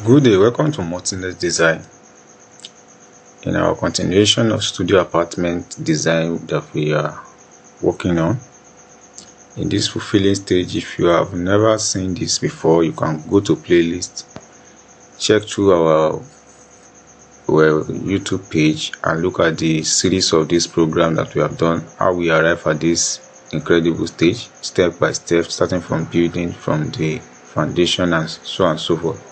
Good day, welcome to Multi-Net Design. In our continuation of studio apartment design that we are working on, in this fulfilling stage, if you have never seen this before, you can go to playlist, check through our YouTube page and look at the series of this program that we have done, how we arrive at this incredible stage, step by step, starting from building from the foundation and so on and so forth.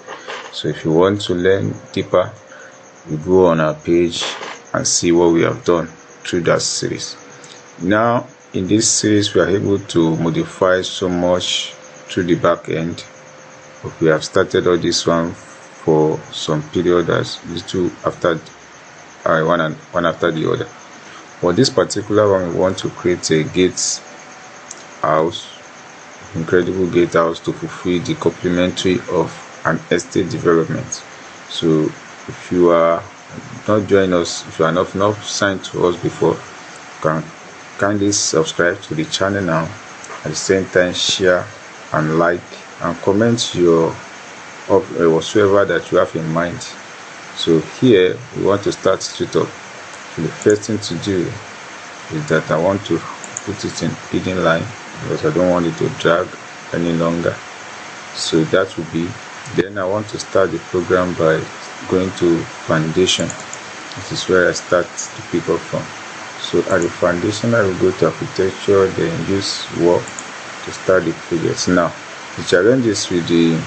So if you want to learn deeper, you go on our page and see what we have done through that series. Now in this series we are able to modify so much through the back end, but we have started all this one for some period as little after one after the other. For this particular one, we want to create a gate house, incredible gate house, to fulfill the complementary of an estate development. So if you are not joining us, if you are not signed to us before, you can kindly subscribe to the channel now. At the same time, share and like and comment your whatsoever that you have in mind. So here we want to start straight up. So the first thing to do is that I want to put it in hidden line because I don't want it to drag any longer. So that will be. Then I want to start the program by going to foundation. This is where I start to pick up from. So at the foundation, I will go to architecture, then use work to start the project. Now the challenge is with the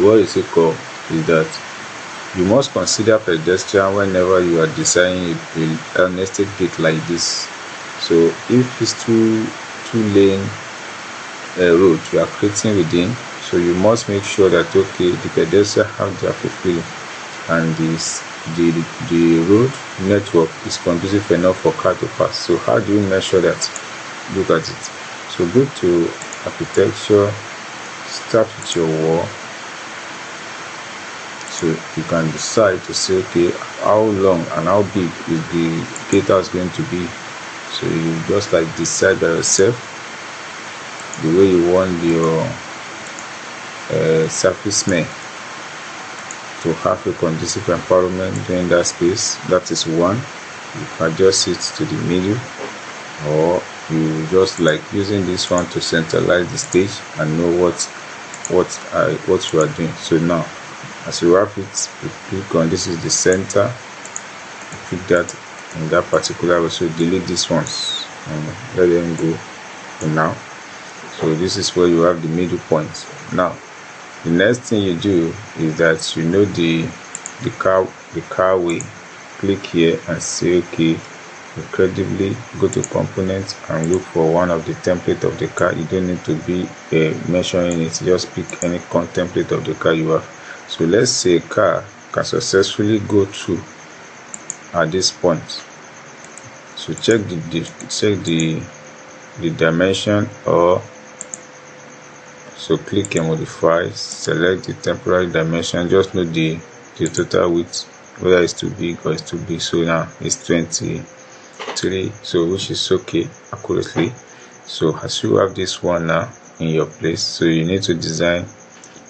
what is it called is that you must consider pedestrian whenever you are designing an estate gate like this. So if it's two lane road you are creating within, so you must make sure that okay, the pedestrian have their fulfilling and the road network is conducive enough for car to pass. So how do you measure that? Look at it. So go to architecture, start with your wall. So you can decide to say okay, how long and how big is the gate house going to be. So you just like decide by yourself the way you want your surface men to have a conducive environment during that space. That is one. You can adjust it to the middle, or you just like using this one to centralize the stage and know what you are doing. So now as you wrap it, you click on this is the center, you click that in that particular way. So delete these ones and let them go for now. So this is where you have the middle point. Now the next thing you do is that you know the car way. Click here and say okay, incredibly go to components and look for one of the template of the car. You don't need to be measuring it, just pick any template of the car you have. So let's say a car can successfully go through at this point. So check the dimension, or so click and modify, select the temporary dimension, just know the total width, whether it's too big or it's too big. So now it's 23, so which is okay accurately. So as you have this one now in your place, so you need to design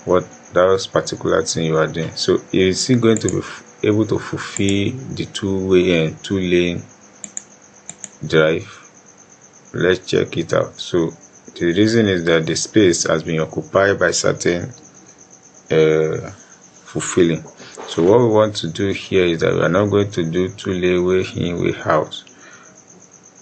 what that particular thing you are doing. So is it going to be able to fulfill the two-way and two-lane drive? Let's check it out. So the reason is that the space has been occupied by certain fulfilling. So what we want to do here is that we are not going to do two-lane way in, way out,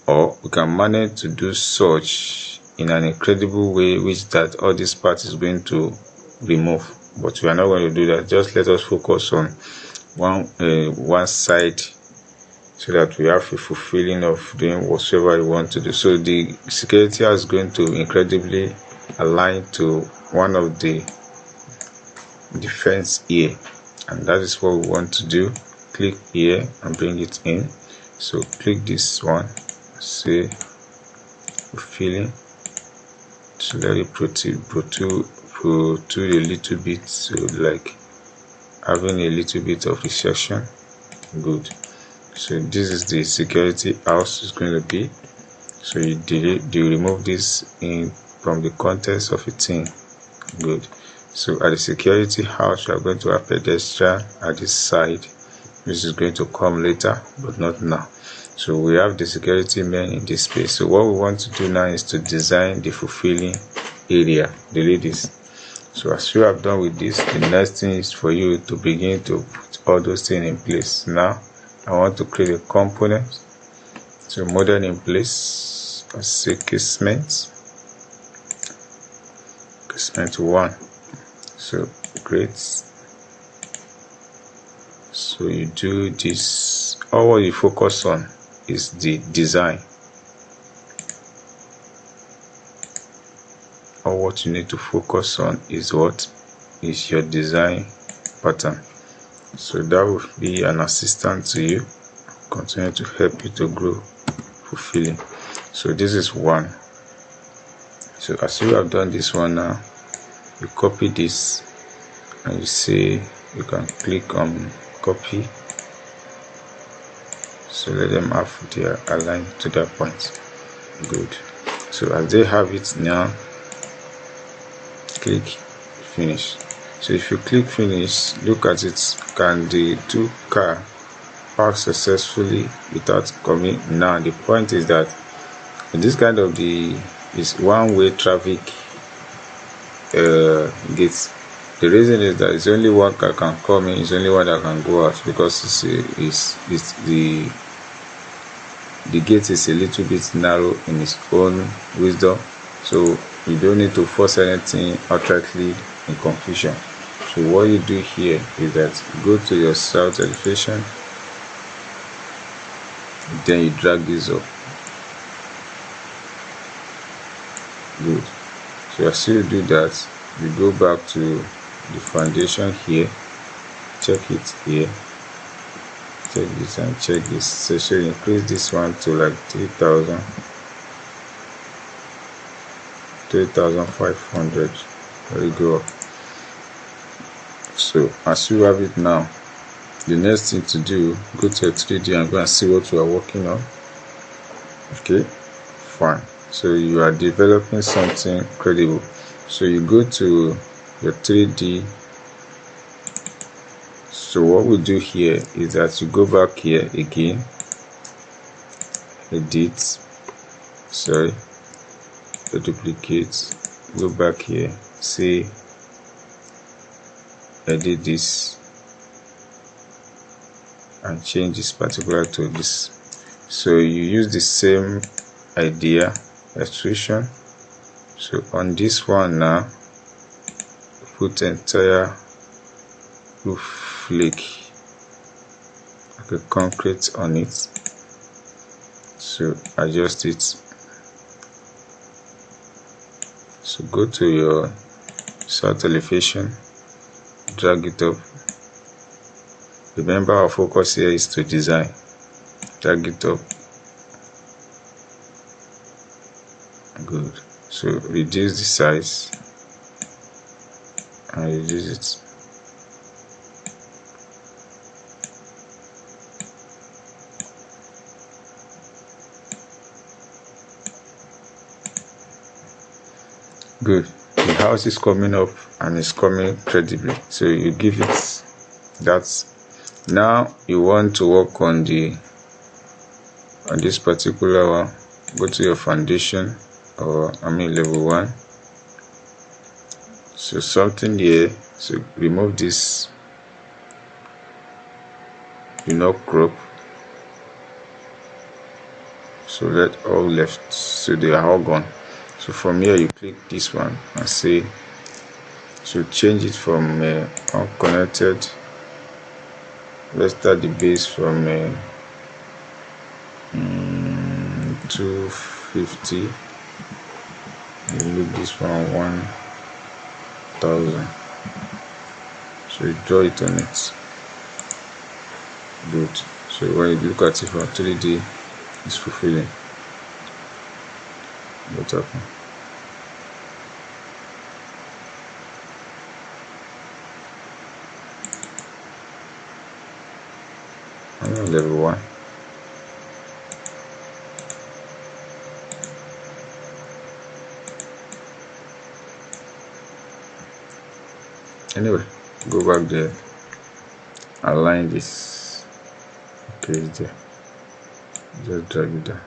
or we can manage to do such in an incredible way which that all this part is going to remove, but we are not going to do that. Just let us focus on one side, so that we have a fulfilling of doing whatsoever we want to do. So the security is going to incredibly align to one of the defense here, and that is what we want to do. Click here and bring it in. So click this one, say fulfilling, so let it protrude a little bit, so like having a little bit of recession. Good. So this is the security house is going to be. So you remove this in from the context of a thing. Good. So at the security house, we are going to have pedestrian at this side, which is going to come later, but not now. So we have the security men in this space. So what we want to do now is to design the fulfilling area, the ladies. So as you have done with this, the next thing is for you to begin to put all those things in place. Now I want to create a component. So model in place, let's say casement 1. So great. So you do this. All what you focus on is the design. All what you need to focus on is what is your design pattern. So that will be an assistant to you, continue to help you to grow fulfilling. So this is 1. So as you have done this one now, you copy this and you say you can click on copy. So let them have their align to that point. Good. So as they have it now, click finish. So if you click finish, look at it. Can the 2 car park successfully without coming? Now the point is that in this kind of is one-way traffic gates. The reason is that it's only one car can come in, it's only one that can go out, because it's the gate is a little bit narrow in its own wisdom. So you don't need to force anything outrightly in confusion. So what you do here is that go to your south elevation, then you drag this up. Good. So as you do that, you go back to the foundation here, check it here, check this and check this. So you increase this one to like 3,500. Very good. So as you have it now, the next thing to do, go to a 3D and go and see what you are working on. Okay, fine. So you are developing something credible. So you go to your 3D. So what we do here is that you go back here again, edit, sorry, the duplicate, go back here, say edit this and change this particular to this. So you use the same idea, extrusion. So on this one now, put entire roof flake, like a concrete on it. So adjust it. So go to your south elevation, drag it up. Remember our focus here is to design. Drag it up. Good. So reduce the size and reduce it. Good. The house is coming up and it's coming credibly. So you give it that. Now you want to work on this particular one. Go to your foundation, or level 1. So something here. So remove this. Do not crop. So let all left. So they are all gone. So from here you click this one and say, so change it from unconnected. Let's start the base from 250 and make this one 1000. So you draw it on it. Good. So when you look at it from 3D, it's fulfilling. What happened? I'm on level 1. Anyway, go back there, align this. Okay, it's there. Just drag it down.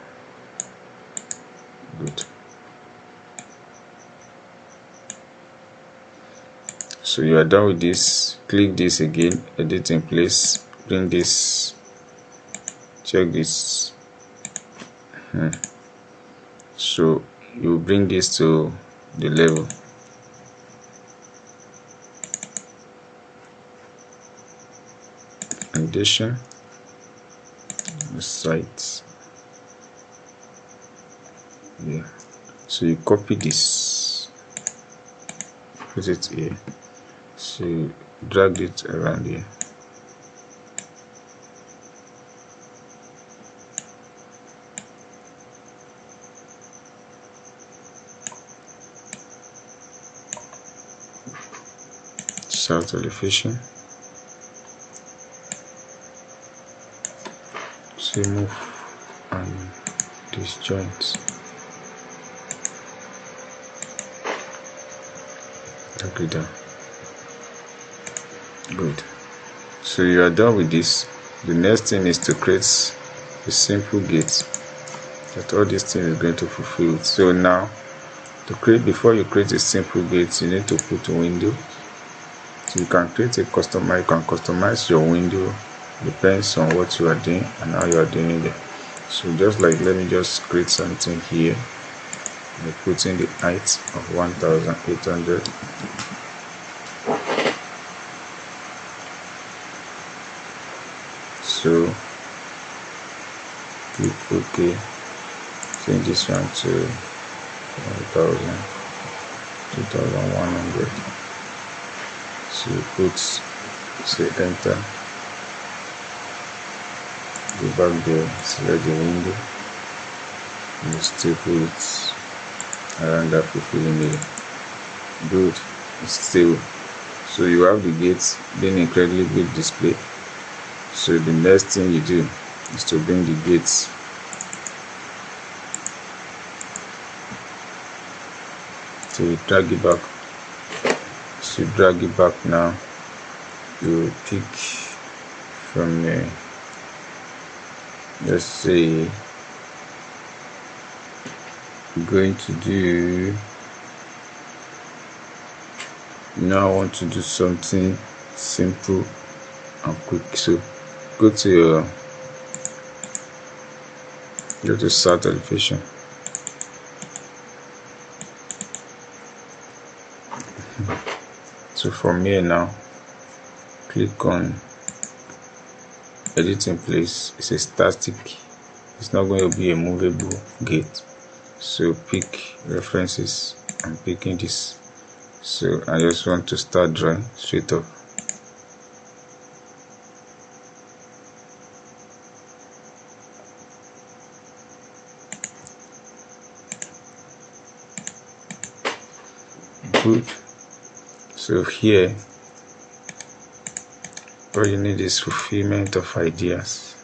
Good. So you are done with this. Click this again, edit in place, bring this, check this. So you bring this to the level. Foundation, the site. Yeah. So you copy this, put it here. So you drag it around here. South elevation. So move and these joints. Drag it down. Good. So you are done with this. The next thing is to create a simple gate that all these things is going to fulfill. So now, before you create a simple gate, you need to put a window. So you can create you can customize your window, depends on what you are doing and how you are doing it. So just like, let me just create something here. I put in the height of 1800. So click OK, change this one to 2100. So you put, say enter, go back there, select the window, and you staple it around that fulfilling area. Good, it's stable. So you have the gates being incredibly good display. So the next thing you do is to bring the gates so you drag it back. So you drag it back now. You pick from there, let's say I'm going to do, now I want to do something simple and quick. So go to south elevation. So from here now, click on edit in place. It's a static, it's not going to be a movable gate. So pick references. I'm picking this. So I just want to start drawing straight up. Good. So here, all you need is fulfillment of ideas.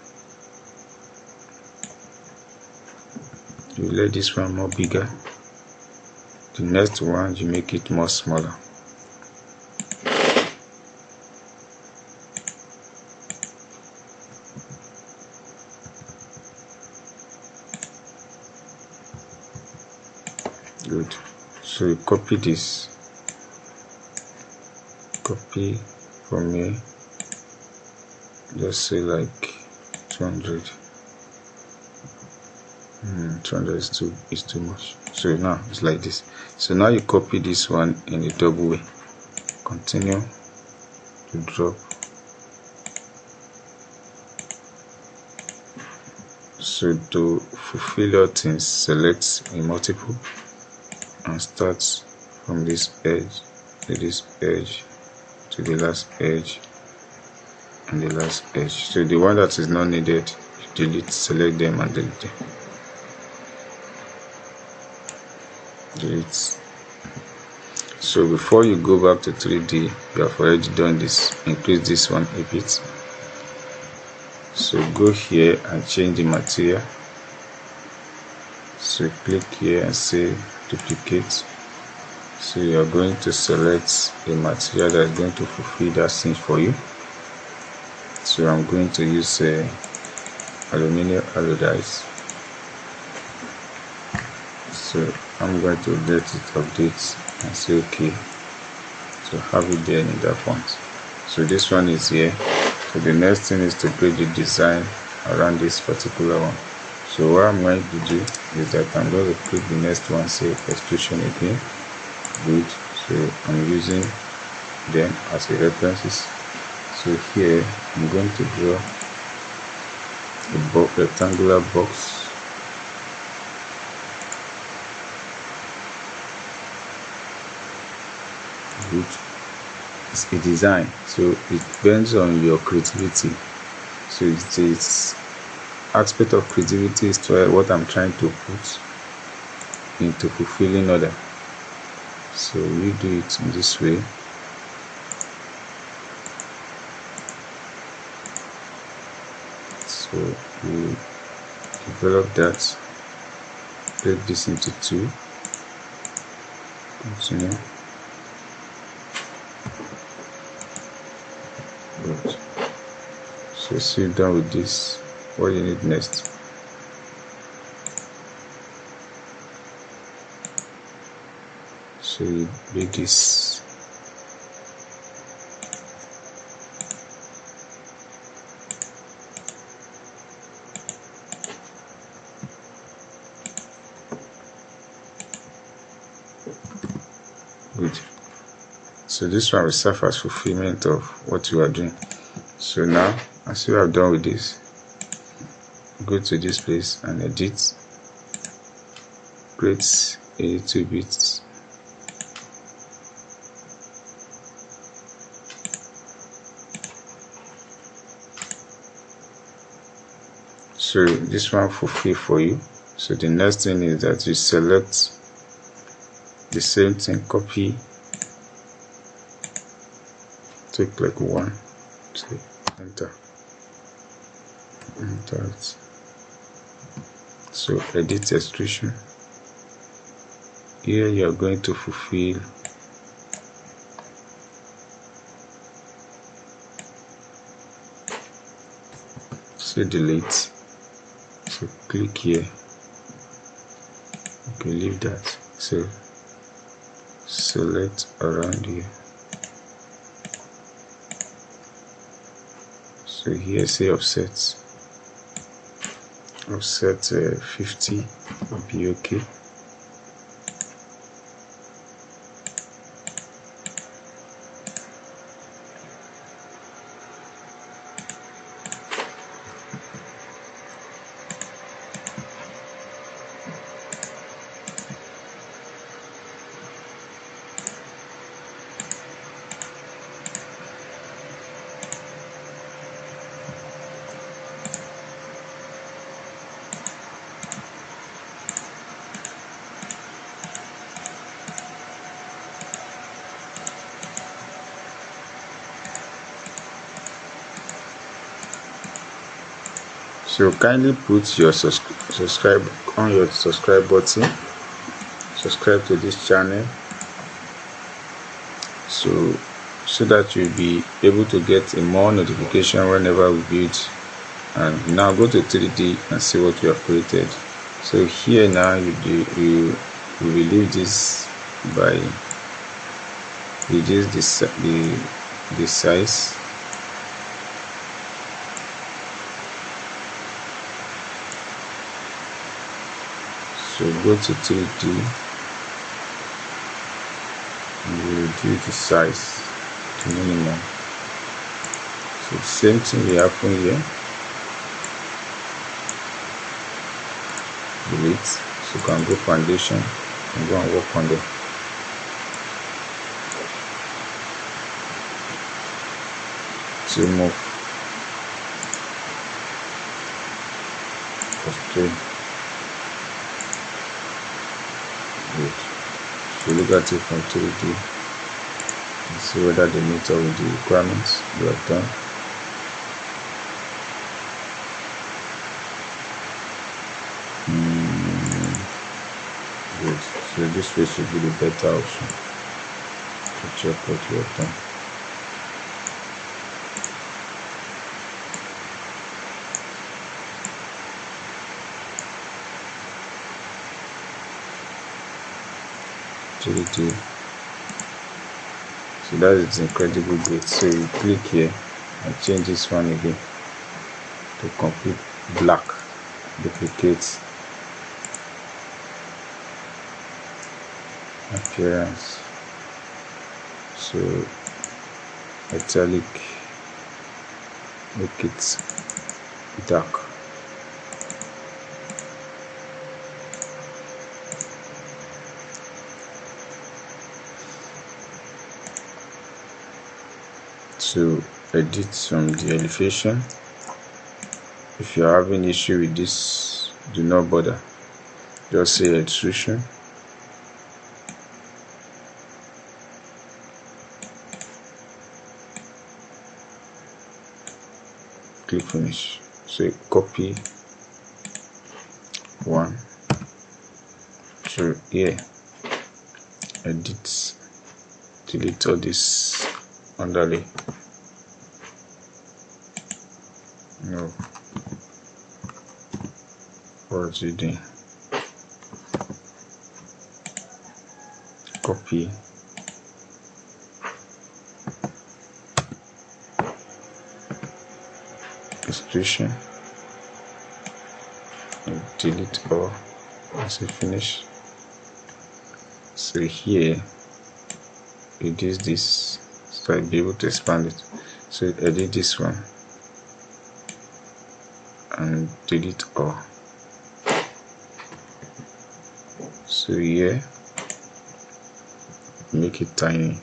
You let this one more bigger. The next one, you make it more smaller. Good. So you copy this. Copy from here. Just say like 200. 200 is too much. So now it's like this. So now you copy this one in a double way. Continue to drop. So to fulfill all things, select a multiple and start from this edge to this edge to the last edge and the last edge. So the one that is not needed, you delete, select them and delete them. Delete. So before you go back to 3D, you have already done this. Increase this one a bit. So go here and change the material. So click here and say duplicate. So you are going to select a material that is going to fulfill that scene for you. So I'm going to use aluminum alloys. So I'm going to let it update and say okay, so have it there in that font. So this one is here. So the next thing is to create the design around this particular one. So what I'm going to do is that I'm going to click the next one, say extrusion again. Good. So I'm using them as a references. So here I'm going to draw a rectangular box. Good. It's a design, so it depends on your creativity. So it's aspect of creativity is to what I'm trying to put into fulfilling order. So we do it in this way. So we develop that, break this into two, continue. Good. So see, done with this, what you need next. So you make this good. So this one will serve as fulfillment of what you are doing. So now, as you have done with this, go to this place and edit, create a little bit. So this one fulfill for you. So the next thing is that you select the same thing, copy, take like one, say enter it. So edit extrusion. Here you are going to fulfill say delete. So click here. Okay, leave that. So select around here. So here say offset 50 will be okay. So kindly put your subscribe button, subscribe to this channel, so that you'll be able to get a more notification whenever we build. And now go to 3D and see what you have created. So here now you relieve this by reduce the size. So go to 3D and you reduce the size to minimum. So same thing will happen here. Delete. So you can go foundation and go and work on them. So move. Okay. Good. So look at it from 3D and see whether they meet up with the requirements you have done. Good. So this way should be the better option. check what we have done. So that is incredible great. So you click here and change this one again to complete black. Duplicate appearance, so italic, make it dark. To edit from the elevation, if you are having issue with this, do not bother, just say extrusion, click finish. So copy one to here, edit, delete all this underlay. No, what's it doing? Copy, extrusion, and delete all and say finish. So here reduce this so I'll be able to expand it. So edit this one and delete all. So here make it tiny.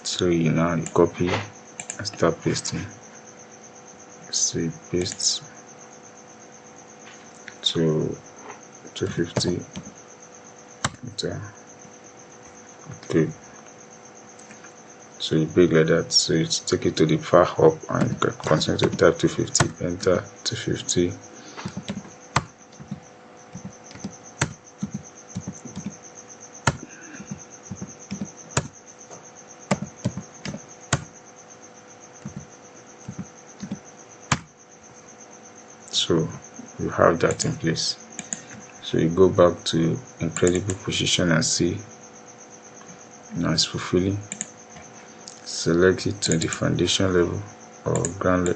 So you now copy and start pasting. So you paste to 250 enter. Okay, so you big like that. So you take it to the far up and continue to type 250, enter 250. So you have that in place. So you go back to incredible position and see now it's fulfilling. Select it to the foundation level or ground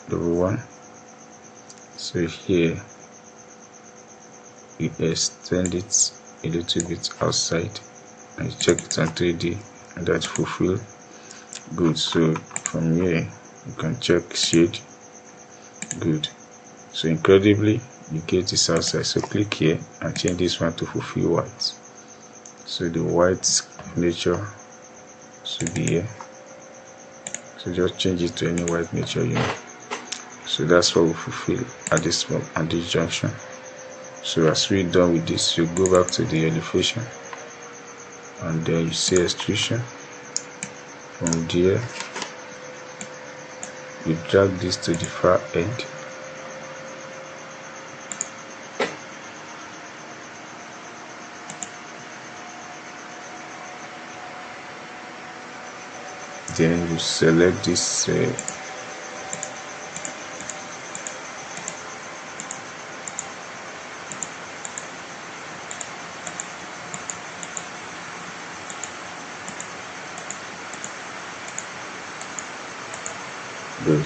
level 1. So here you extend it a little bit outside and you check it on 3D and that's fulfilled. Good. So from here you can check shade. Good. So incredibly you get this outside. So click here and change this one to fulfill white. So the white nature should be here. So just change it to any white nature you know. So that's what we fulfill at this junction. So as we're done with this, you go back to the elevation and then you say extrusion. From there you drag this to the far end. Then you select this good.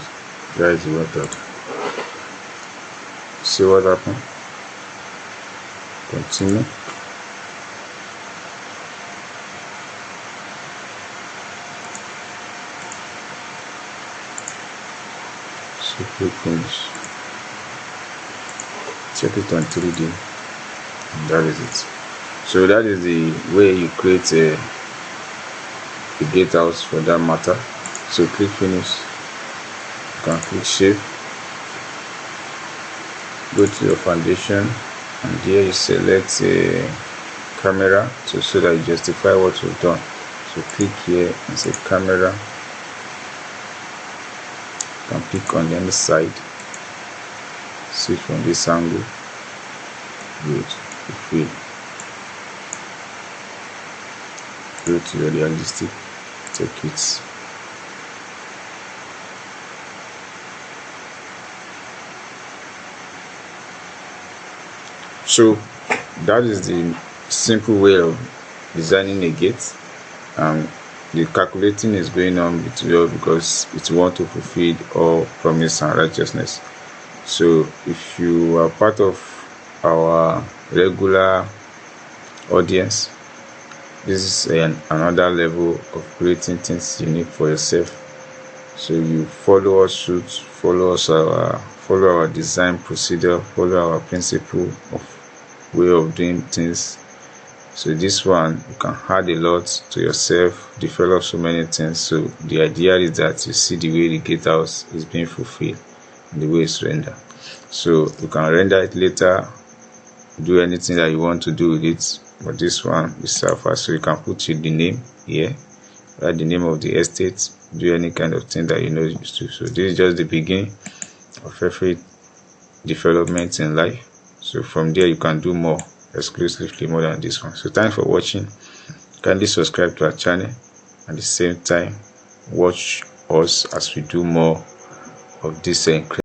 That is what that. See what happened? Continue. So click finish. Check it on 3D. And that is it. So that is the way you create a gatehouse for that matter. So click finish. You can click shape. Go to your foundation and here you select a camera so that you justify what you've done. So click here and say camera. You can pick on any side. See from this angle. Good. fulfill. Go to your realistic, take it. So that is the simple way of designing a gate. The calculating is going on because it wants to fulfill all promise and righteousness. So if you are part of our regular audience, this is another level of creating things unique for yourself. So you follow us suit, follow our design procedure, follow our principle of way of doing things. So this one, you can add a lot to yourself, develop so many things. So the idea is that you see the way the gatehouse is being fulfilled and the way it's rendered. So you can render it later, do anything that you want to do with it. But this one is suffer. So you can put the name here, write the name of the estate, do any kind of thing that you know you to. So this is just the beginning of every development in life. So from there you can do more, exclusively more than this one. So thanks for watching. Kindly subscribe to our channel, at the same time watch us as we do more of this incredible